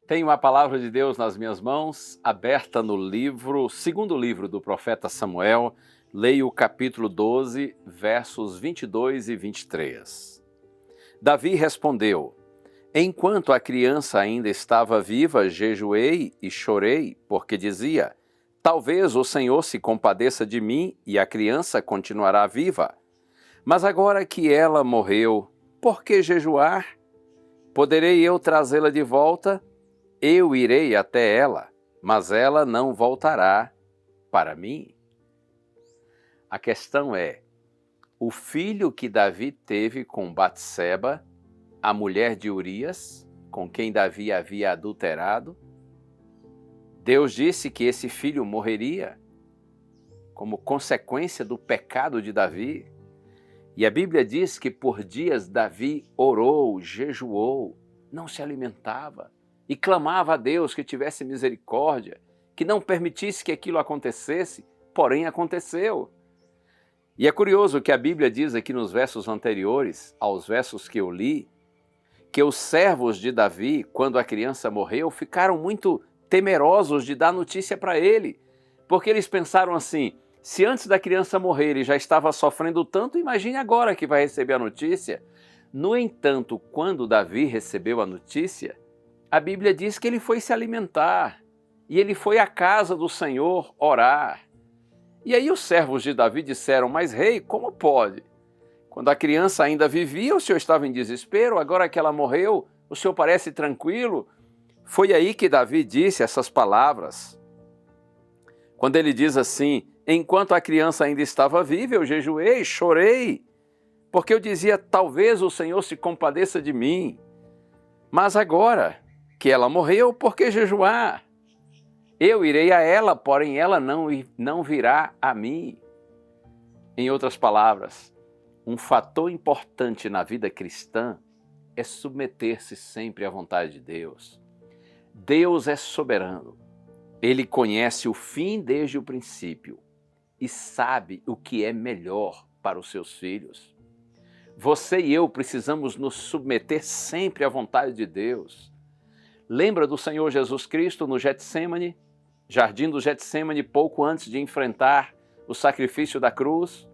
Tenho a palavra de Deus nas minhas mãos, aberta no segundo livro do profeta Samuel. Leio o capítulo 12, versos 22 e 23. Davi respondeu: Enquanto a criança ainda estava viva, jejuei e chorei, porque dizia: Talvez o Senhor se compadeça de mim e a criança continuará viva. Mas agora que ela morreu, por que jejuar? Poderei eu trazê-la de volta? Eu irei até ela, mas ela não voltará para mim. A questão é, o filho que Davi teve com Batseba, a mulher de Urias, com quem Davi havia adulterado, Deus disse que esse filho morreria como consequência do pecado de Davi. E a Bíblia diz que por dias Davi orou, jejuou, não se alimentava e clamava a Deus que tivesse misericórdia, que não permitisse que aquilo acontecesse, porém aconteceu. E é curioso que a Bíblia diz aqui nos versos anteriores, aos versos que eu li, que os servos de Davi, quando a criança morreu, ficaram muito temerosos de dar notícia para ele, porque eles pensaram assim: se antes da criança morrer ele já estava sofrendo tanto, imagine agora que vai receber a notícia. No entanto, quando Davi recebeu a notícia, a Bíblia diz que ele foi se alimentar e ele foi à casa do Senhor orar. E aí os servos de Davi disseram: Mas rei, como pode? Quando a criança ainda vivia, o senhor estava em desespero, agora que ela morreu, o senhor parece tranquilo? Foi aí que Davi disse essas palavras. Quando ele diz assim: Enquanto a criança ainda estava viva, eu jejuei, chorei, porque eu dizia: talvez o Senhor se compadeça de mim. Mas agora que ela morreu, por que jejuar? Eu irei a ela, porém ela não virá a mim. Em outras palavras, um fator importante na vida cristã é submeter-se sempre à vontade de Deus. Deus é soberano. Ele conhece o fim desde o princípio e sabe o que é melhor para os seus filhos. Você e eu precisamos nos submeter sempre à vontade de Deus. Lembra do Senhor Jesus Cristo no Getsemane, jardim do Getsemane, pouco antes de enfrentar o sacrifício da cruz?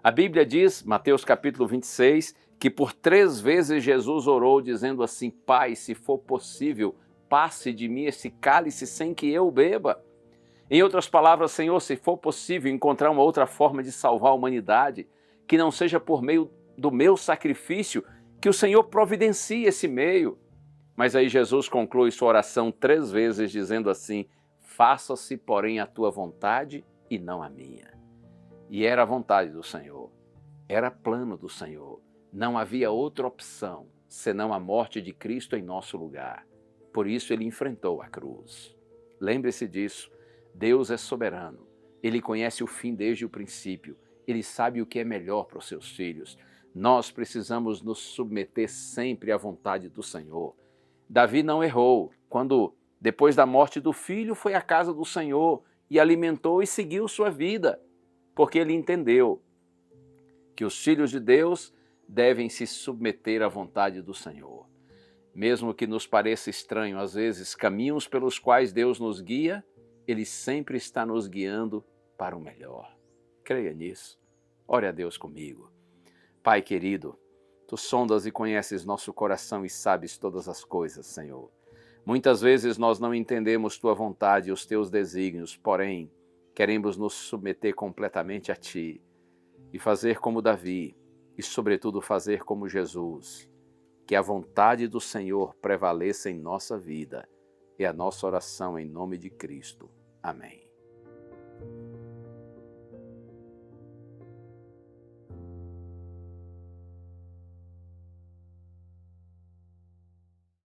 A Bíblia diz, Mateus capítulo 26, que por 3 vezes Jesus orou dizendo assim: Pai, se for possível, passe de mim esse cálice sem que eu beba. Em outras palavras, Senhor, se for possível encontrar uma outra forma de salvar a humanidade, que não seja por meio do meu sacrifício, que o Senhor providencie esse meio. Mas aí Jesus conclui sua oração 3 vezes dizendo assim: faça-se, porém, a tua vontade e não a minha. E era a vontade do Senhor, era plano do Senhor. Não havia outra opção senão a morte de Cristo em nosso lugar. Por isso ele enfrentou a cruz. Lembre-se disso, Deus é soberano. Ele conhece o fim desde o princípio. Ele sabe o que é melhor para os seus filhos. Nós precisamos nos submeter sempre à vontade do Senhor. Davi não errou quando, depois da morte do filho, foi à casa do Senhor e alimentou e seguiu sua vida, porque ele entendeu que os filhos de Deus devem se submeter à vontade do Senhor. Mesmo que nos pareça estranho, às vezes, caminhos pelos quais Deus nos guia, Ele sempre está nos guiando para o melhor. Creia nisso. Ore a Deus comigo. Pai querido, Tu sondas e conheces nosso coração e sabes todas as coisas, Senhor. Muitas vezes nós não entendemos Tua vontade e os Teus desígnios, porém, queremos nos submeter completamente a Ti e fazer como Davi e, sobretudo, fazer como Jesus. Que a vontade do Senhor prevaleça em nossa vida. É a nossa oração em nome de Cristo. Amém.